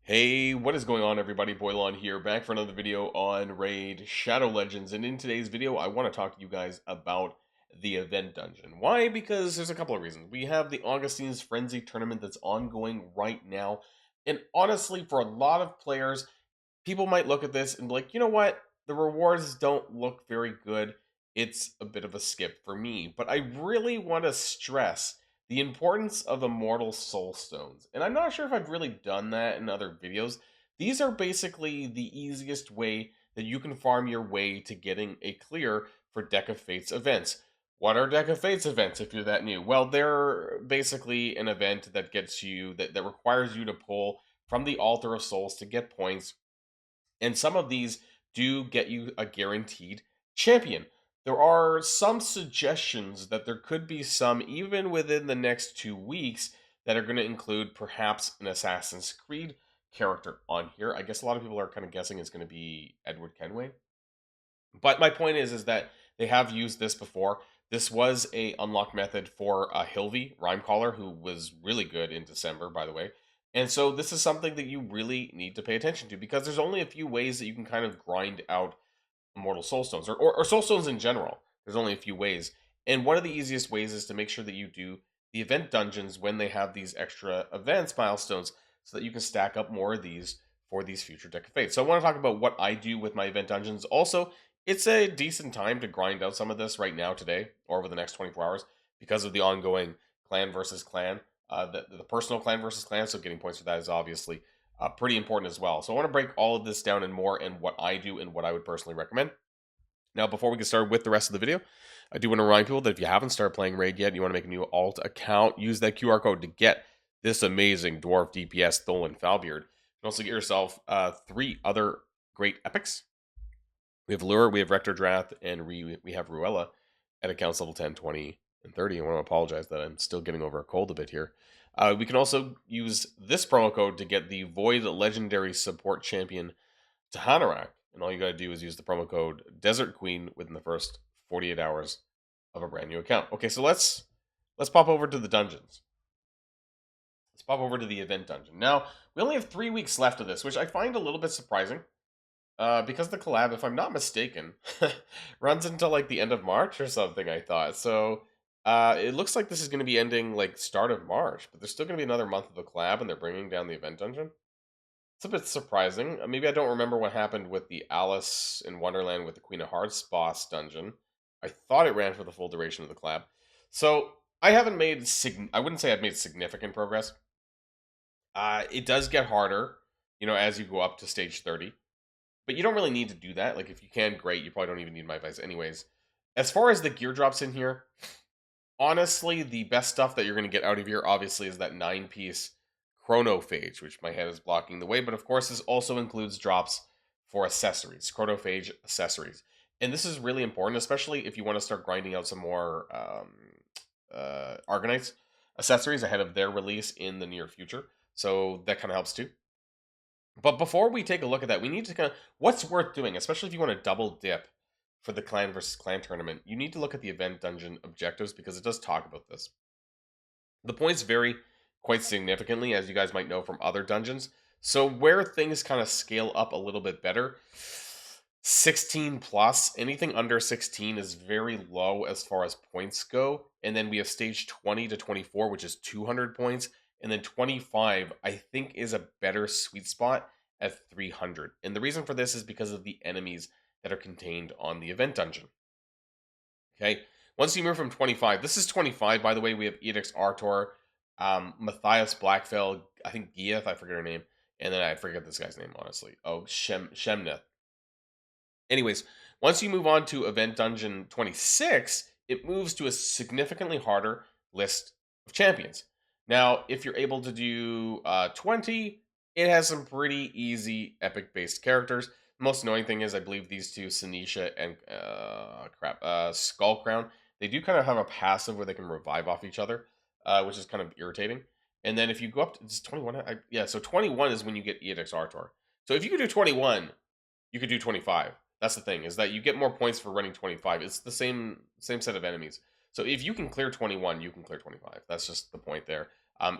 Hey, what is going on, everybody? Boilon here, back for another video on Raid Shadow Legends. And in today's video, I want to talk to you guys about the event dungeon. Why? Because there's a couple of reasons. We have the Augustine's Frenzy tournament that's ongoing right now. And honestly, for a lot of players, people might look at this and be like, you know what? The rewards don't look very good. It's a bit of a skip for me. But I really want to stress the importance of immortal soul stones. And I'm not sure if I've really done that in other videos. These are basically the easiest way that you can farm your way to getting a clear for Deck of Fates events. What are Deck of Fates events if you're that new? Well, they're basically an event that gets you that requires you to pull from the Altar of Souls to get points, and some of these do get you a guaranteed champion. There are some suggestions that there could be some, even within the next 2 weeks, that are going to include perhaps an Assassin's Creed character on here. I guess a lot of people are kind of guessing it's going to be Edward Kenway. But my point is that they have used this before. This was a unlock method for Hilvy Rhymecaller, who was really good in December, by the way. And so this is something that you really need to pay attention to, because there's only a few ways that you can kind of grind out Immortal Soulstones, or Soulstones in general. There's only a few ways. And one of the easiest ways is to make sure that you do the event dungeons when they have these extra events milestones, so that you can stack up more of these for these future Deck of Fate. So I want to talk about what I do with my event dungeons. Also, it's a decent time to grind out some of this right now, today, or over the next 24 hours, because of the ongoing clan versus clan, the personal clan versus clan. So getting points for that is obviously pretty important as well. So I want to break all of this down and more, and what I do and what I would personally recommend. Now, before we get started with the rest of the video, I do want to remind people that if you haven't started playing Raid yet, you want to make a new alt account, use that QR code to get this amazing Dwarf DPS Tholen Falbeard. You can also get yourself 3 other great epics. We have Lure, we have Rector Drath, and we have Ruella at accounts level 10, 20, and 30. I want to apologize that I'm still getting over a cold a bit here. We can also use this promo code to get the Void Legendary Support Champion to Hanorak. And all you gotta do is use the promo code Desert Queen within the first 48 hours of a brand new account. Okay, so let's pop over to the dungeons. Let's pop over to the event dungeon. Now, we only have 3 weeks left of this, which I find a little bit surprising. Because the collab, if I'm not mistaken, runs until like the end of March or something, I thought. So it looks like this is going to be ending like start of March, but there's still going to be another month of the collab, and they're bringing down the event dungeon. It's a bit surprising. Maybe I don't remember what happened with the Alice in Wonderland with the Queen of Hearts boss dungeon. I thought it ran for the full duration of the collab. So I haven't made I wouldn't say I've made significant progress. It does get harder, as you go up to stage 30. But you don't really need to do that. Like, if you can, great. You probably don't even need my advice anyways. As far as the gear drops in here, honestly, the best stuff that you're going to get out of here, obviously, is that 9-piece chronophage, which my head is blocking the way. But of course, this also includes drops for accessories, chronophage accessories. And this is really important, especially if you want to start grinding out some more Argonites accessories ahead of their release in the near future. So that kind of helps too. But before we take a look at that, we need to kind of, what's worth doing, especially if you want to double dip for the clan versus clan tournament. You need to look at the event dungeon objectives, because it does talk about this. The points vary quite significantly, as you guys might know from other dungeons. So where things kind of scale up a little bit better, 16 plus, anything under 16 is very low as far as points go. And then we have stage 20 to 24, which is 200 points. And then 25, I think, is a better sweet spot at 300. And the reason for this is because of the enemies that are contained on the event dungeon. Okay, once you move from 25, this is 25, by the way. We have Edix Artor, Matthias Blackfell, I think Gieth, I forget her name. And then I forget this guy's name, honestly. Oh, Shemneth. Anyways, once you move on to Event Dungeon 26, it moves to a significantly harder list of champions. Now, if you're able to do 20, it has some pretty easy epic-based characters. The most annoying thing is, I believe these two, Sinisha and Skullcrown, they do kind of have a passive where they can revive off each other, which is kind of irritating. And then if you go up to, it's 21, yeah, so 21 is when you get Edix Artor. So if you could do 21, you could do 25. That's the thing, is that you get more points for running 25. It's the same set of enemies. So if you can clear 21, you can clear 25. That's just the point there.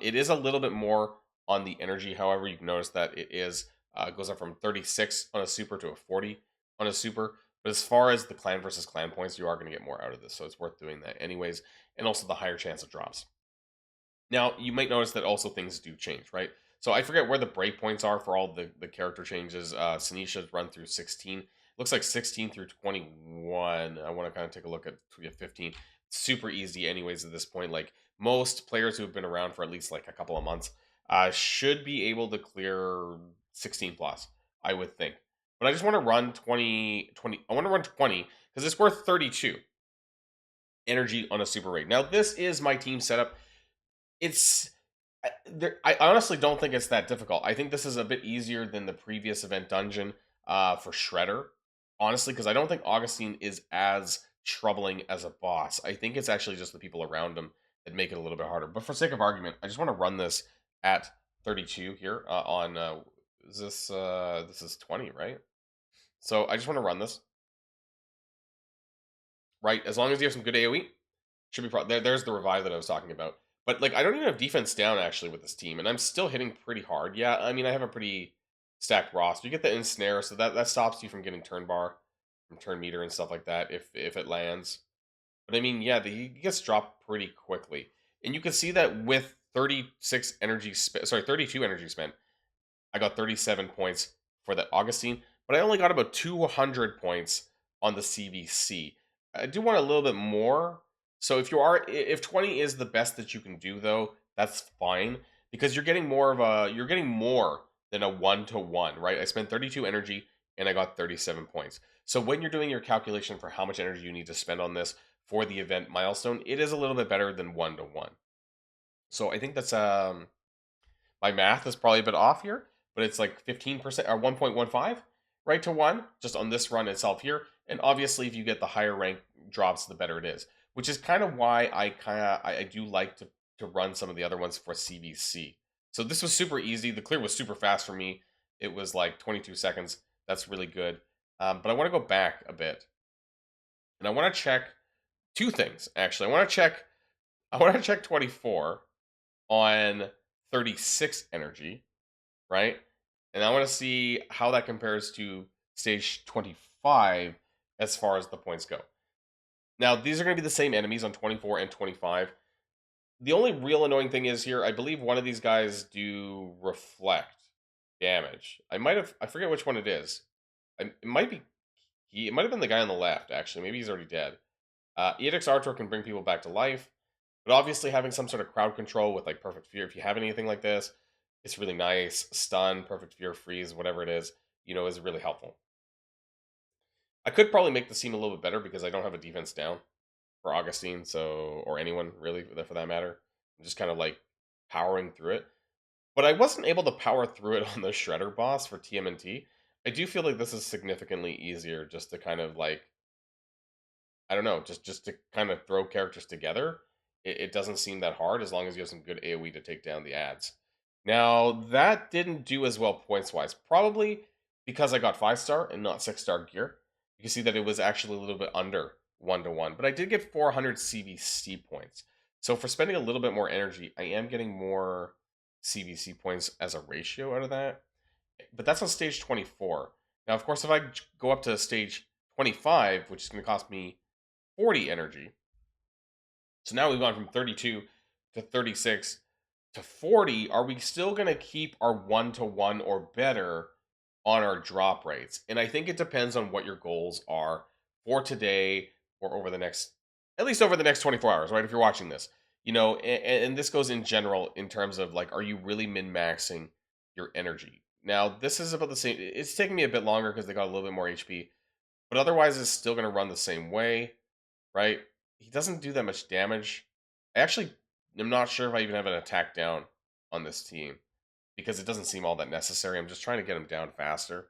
It is a little bit more on the energy. However, you can notice that it is goes up from 36 on a super to a 40 on a super. But as far as the clan versus clan points, you are going to get more out of this, so it's worth doing that anyways. And also the higher chance of drops. Now, you might notice that also things do change, right? So I forget where the breakpoints are for all the character changes. Sinisha's run through 16. Looks like 16 through 21. I want to kind of take a look at 15. Super easy, anyways, at this point. Like most players who have been around for at least like a couple of months should be able to clear 16 plus, I would think. But I just want to run 20. I want to run 20 because it's worth 32 energy on a super raid. Now, this is my team setup. It's I honestly don't think it's that difficult. I think this is a bit easier than the previous event dungeon for Shredder, honestly, because I don't think Augustine is as troubling as a boss. I think it's actually just the people around him that make it a little bit harder. But for sake of argument, I just want to run this at 32 here on this is 20, right? So I just want to run this, right? As long as you have some good AoE, should be there's the revive that I was talking about. But like I don't even have defense down actually with this team, and I'm still hitting pretty hard. Yeah, I mean I have a pretty stacked roster. You get the ensnare, so that stops you from getting turn bar, from turn meter and stuff like that if it lands. But I mean, yeah, he gets dropped pretty quickly, and you can see that with 32 energy spent. I got 37 points for the Augustine, but I only got about 200 points on the CVC. I do want a little bit more. So if 20 is the best that you can do though, that's fine because you're getting more than a 1-to-1, right? I spent 32 energy and I got 37 points. So when you're doing your calculation for how much energy you need to spend on this for the event milestone, it is a little bit better than 1-to-1. So I think that's my math is probably a bit off here, but it's like 15% or 1.15 right to 1 just on this run itself here. And obviously if you get the higher rank drops, the better it is, which is kind of why I do like to run some of the other ones for CVC. So this was super easy. The clear was super fast for me. It was like 22 seconds. That's really good. But I want to go back a bit and I want to check two things actually. I want to check 24 on 36 energy, right? And I want to see how that compares to stage 25 as far as the points go. Now, these are going to be the same enemies on 24 and 25. The only real annoying thing is here, I believe one of these guys do reflect damage. I forget which one it is. It might be, it might have been the guy on the left, actually. Maybe he's already dead. Edict's Artor can bring people back to life. But obviously having some sort of crowd control with like Perfect Fear, if you have anything like this, it's really nice. Stun, Perfect Fear, Freeze, whatever it is, is really helpful. I could probably make the scene a little bit better because I don't have a defense down for Augustine, so or anyone really for that matter. I'm just kind of like powering through it. But I wasn't able to power through it on the Shredder boss for TMNT. I do feel like this is significantly easier just to kind of like I don't know, just to kind of throw characters together. It doesn't seem that hard as long as you have some good AoE to take down the ads. Now, that didn't do as well points-wise. Probably because I got 5-star and not 6-star gear. You can see that it was actually a little bit under 1-to-1. But I did get 400 CVC points. So for spending a little bit more energy, I am getting more CVC points as a ratio out of that. But that's on stage 24. Now, of course, if I go up to stage 25, which is going to cost me 40 energy. So now we've gone from 32 to 36 to 40. Are we still going to keep our 1-to-1 or better on our drop rates? And I think it depends on what your goals are for today or over the next, at least over the next 24 hours, right? If you're watching this, and this goes in general in terms of like, are you really min-maxing your energy? Now, this is about the same. It's taking me a bit longer because they got a little bit more HP, but otherwise it's still going to run the same way, right? He doesn't do that much damage. I actually am not sure if I even have an attack down on this team because it doesn't seem all that necessary. I'm just trying to get him down faster.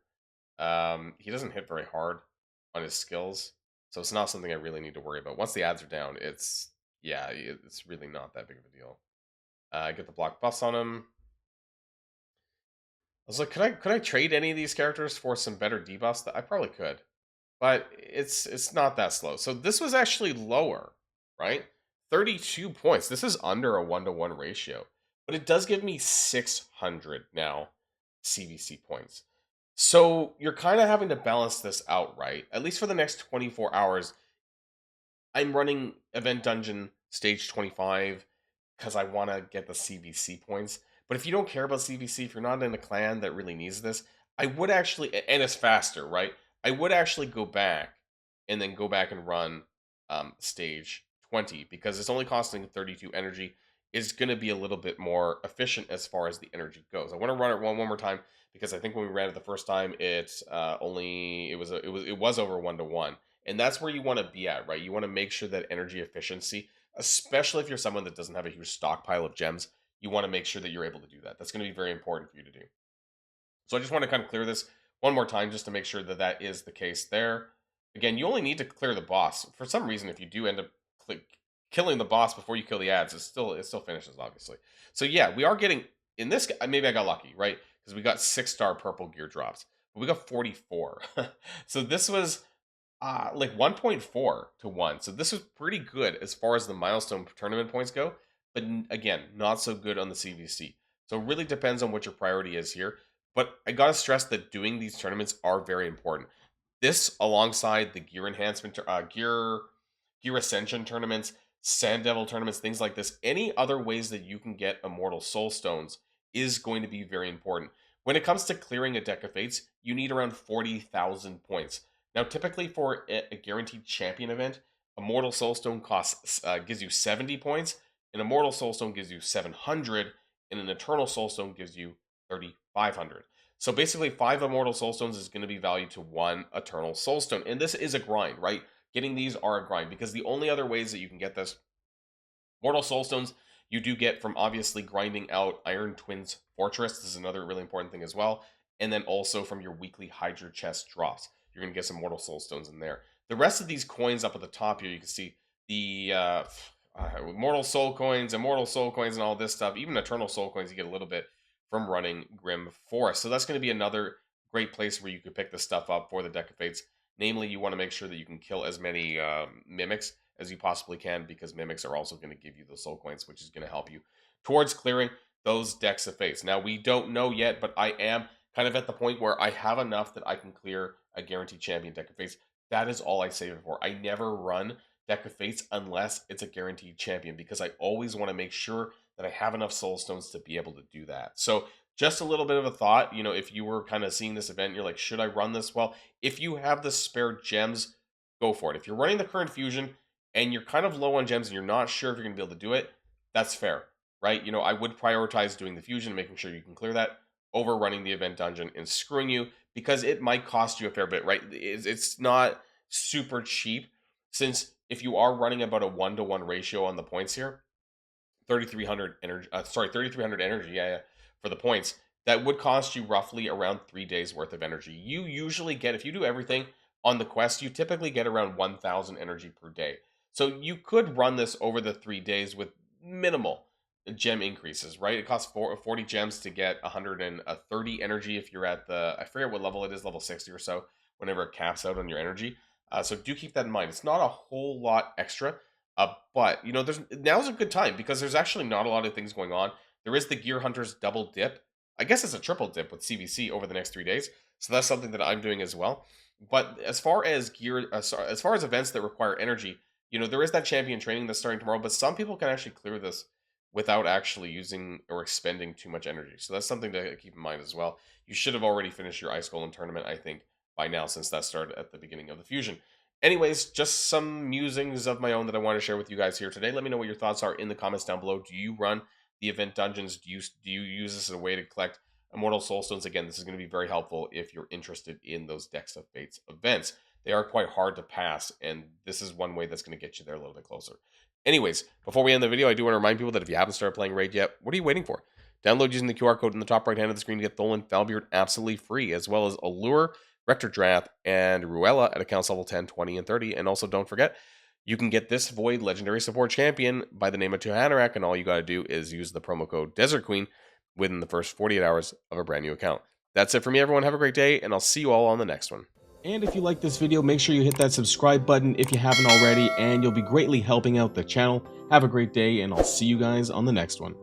He doesn't hit very hard on his skills, so it's not something I really need to worry about. Once the ads are down, it's really not that big of a deal. I get the block buffs on him. I was like, could I trade any of these characters for some better debuffs? I probably could. But it's not that slow. So this was actually lower, right? 32 points. This is under a 1-to-1 ratio. but it does give me 600 now CVC points. So you're kind of having to balance this out, right? At least for the next 24 hours, I'm running Event Dungeon Stage 25 because I want to get the CVC points. But if you don't care about CVC, if you're not in a clan that really needs this, I would actually, and it's faster, right? I would actually go back and then go back and run Stage 20 because it's only costing 32 energy. Is going to be a little bit more efficient as far as the energy goes. I want to run it one more time because I think when we ran it the first time, it's it was over 1-to-1, and that's where you want to be at, right? You want to make sure that energy efficiency, especially if you're someone that doesn't have a huge stockpile of gems, you want to make sure that you're able to do that. That's going to be very important for you to do. So I just want to kind of clear this one more time just to make sure that that is the case there. Again, you only need to clear the boss. For some reason, if you do end up killing the boss before you kill the ads, it still finishes, obviously. So yeah, we are getting, in this, maybe I got lucky, right? Because we got 6-star purple gear drops, but we got 44. So this was like 1.4 to 1. So this was pretty good as far as the milestone tournament points go, but again, not so good on the CVC. So it really depends on what your priority is here. But I gotta stress that doing these tournaments are very important. This, alongside the gear enhancement, gear ascension tournaments, sand devil tournaments, things like this, any other ways that you can get immortal soul stones is going to be very important. When it comes to clearing a deck of fates, you need around 40,000 points. Now, typically for a guaranteed champion event, Immortal Soulstone gives you 70 points, an Immortal Soulstone gives you 700, and an Eternal Soulstone gives you 3,500. So basically, 5 Immortal Soulstones is going to be valued to 1 Eternal Soulstone. And this is a grind, right? Getting these are a grind, because the only other ways that you can get this, Mortal Soulstones, you do get from obviously grinding out Iron Twins Fortress. This is another really important thing as well. And then also from your weekly Hydra chest drops. You're going to get some Mortal Soulstones in there. The rest of these coins up at the top here, you can see the Mortal Soul Coins, Immortal Soul Coins, and all this stuff. Even Eternal Soul Coins, you get a little bit from running Grim Forest. So that's going to be another great place where you could pick this stuff up for the Deck of Fates. Namely, you want to make sure that you can kill as many Mimics as you possibly can, because Mimics are also going to give you those Soul Coins, which is going to help you towards clearing those Decks of Fates. Now, we don't know yet, but I am kind of at the point where I have enough that I can clear a guaranteed champion Deck of Fates. That is all I save it for. I never run Deck of Fates unless it's a guaranteed champion, because I always want to make sure that I have enough Soul Stones to be able to do that. So just a little bit of a thought, if you were kind of seeing this event, you're like, should I run this? Well, if you have the spare gems, go for it. If you're running the current fusion and you're kind of low on gems and you're not sure if you're going to be able to do it, that's fair, right? I would prioritize doing the fusion, making sure you can clear that, over running the event dungeon and screwing you, because it might cost you a fair bit, right? It's not super cheap, since if you are running about a 1-to-1 ratio on the points here, 3,300 energy, 3,300 energy, yeah, for the points, that would cost you roughly around 3 days worth of energy. You usually get, if you do everything on the quest, you typically get around 1,000 energy per day. So you could run this over the 3 days with minimal gem increases, right? It costs 40 gems to get 130 energy if you're at I forget what level it is, level 60 or so, whenever it caps out on your energy. So do keep that in mind. It's not a whole lot extra, but now's a good time, because there's actually not a lot of things going on. There is the Gear Hunters double dip. I guess it's a triple dip with CVC over the next 3 days. So that's something that I'm doing as well. But as far as as far as events that require energy, there is that champion training that's starting tomorrow, but some people can actually clear this without actually using or expending too much energy. So that's something to keep in mind as well. You should have already finished your Ice Golem tournament, I think, by now, since that started at the beginning of the fusion. Anyways, just some musings of my own that I want to share with you guys here today. Let me know what your thoughts are in the comments down below. Do you run the event dungeons? Do you use this as a way to collect Immortal Soulstones? Again, this is going to be very helpful if you're interested in those Decks of Fates events. They are quite hard to pass, and this is one way that's going to get you there a little bit closer. Anyways, before we end the video, I do want to remind people that if you haven't started playing Raid yet, what are you waiting for? Download using the QR code in the top right hand of the screen to get Tholan Falbeard absolutely free, as well as Allure, Rector Drath, and Ruella at accounts level 10, 20, and 30. And also, don't forget, you can get this Void Legendary Support Champion by the name of Tuhanarak, and all you got to do is use the promo code Desert Queen within the first 48 hours of a brand new account. That's it for me, everyone. Have a great day, and I'll see you all on the next one. And if you like this video, make sure you hit that subscribe button if you haven't already, and you'll be greatly helping out the channel. Have a great day, and I'll see you guys on the next one.